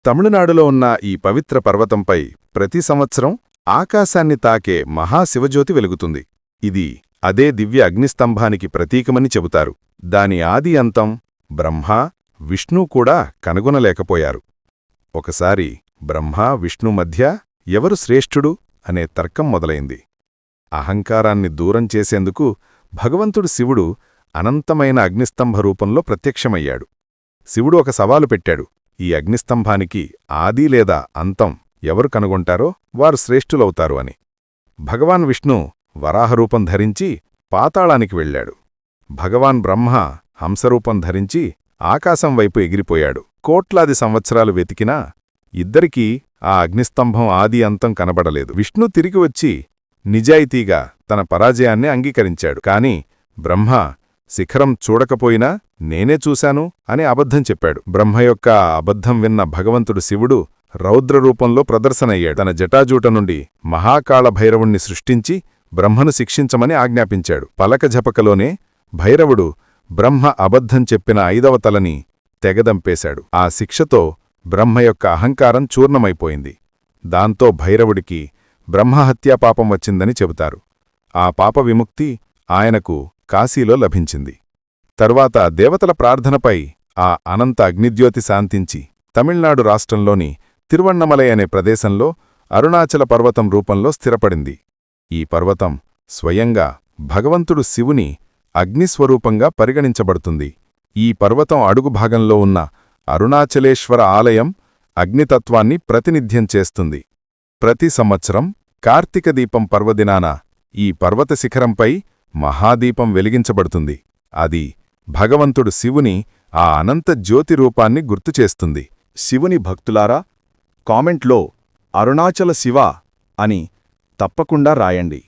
తమిళనాడులో ఉన్న ఈ పవిత్ర పర్వతంపై ప్రతి సంవత్సరం ఆకాశాన్ని తాకే మహాశివజ్యోతి వెలుగుతుంది. ఇది అదే దివ్య అగ్నిస్తంభానికి ప్రతీకమని చెబుతారు. దాని ఆది అంతం బ్రహ్మ విష్ణు కూడా కనుగొనలేకపోయారు. ఒకసారి బ్రహ్మ విష్ణు మధ్య ఎవరు శ్రేష్ఠుడు అనే తర్కం మొదలైంది. అహంకారాన్ని దూరం చేసేందుకు భగవంతుడు శివుడు అనంతమైన అగ్నిస్తంభ రూపంలో ప్రత్యక్షమయ్యాడు. శివుడు ఒక సవాలు పెట్టాడు. ఈ అగ్నిస్తంభానికి ఆది లేదా అంతం ఎవరు కనుగొంటారో వారు శ్రేష్ఠులవుతారు అని. భగవాన్ విష్ణు వరాహరూపం ధరించి పాతాళానికి వెళ్లాడు. భగవాన్ బ్రహ్మ హంసరూపం ధరించి ఆకాశం వైపు ఎగిరిపోయాడు. కోట్లాది సంవత్సరాలు వెతికినా ఇద్దరికీ ఆ అగ్నిస్తంభం ఆది అంతం కనబడలేదు. విష్ణు తిరిగి వచ్చి నిజాయితీగా తన పరాజయాన్ని అంగీకరించాడు. కాని బ్రహ్మ శిఖరం చూడకపోయినా నేనే చూశాను అని అబద్ధం చెప్పాడు. బ్రహ్మ యొక్క అబద్ధం విన్న భగవంతుడు శివుడు రౌద్రరూపంలో ప్రదర్శనయ్యాడు. తన జటాజూట నుండి మహాకాళ భైరవుణ్ణి సృష్టించి బ్రహ్మను శిక్షించమని ఆజ్ఞాపించాడు. పలకజపకలోనే భైరవుడు బ్రహ్మ అబద్ధం చెప్పిన 5వ తలని తెగదంపేశాడు. ఆ శిక్షతో బ్రహ్మ యొక్క అహంకారం చూర్ణమైపోయింది. దాంతో భైరవుడికి బ్రహ్మహత్యాపాపం వచ్చిందని చెబుతారు. ఆ పాప విముక్తి ఆయనకు కాశీలో లభించింది. తరువాత దేవతల ప్రార్థనపై ఆ అనంత అగ్నిజ్యోతి శాంతించి తమిళనాడు రాష్ట్రంలోని తిరువణ్ణమలై అనే ప్రదేశంలో అరుణాచల పర్వతం రూపంలో స్థిరపడింది. ఈ పర్వతం స్వయంగా భగవంతుడు శివుని అగ్నిస్వరూపంగా పరిగణించబడుతుంది. ఈ పర్వతం అడుగు భాగంలో ఉన్న అరుణాచలేశ్వర ఆలయం అగ్నితత్వాన్ని ప్రతినిధ్యం చేస్తుంది. ప్రతి సంవత్సరం కార్తీక దీపం పర్వదినాన ఈ పర్వత శిఖరంపై మహాదీపం వెలిగించబడుతుంది. అది భగవంతుడు శివుని ఆ అనంత జ్యోతి రూపాన్ని గుర్తుచేస్తుంది. శివుని భక్తులారా, కామెంట్లో అరుణాచల శివ అని తప్పకుండా రాయండి.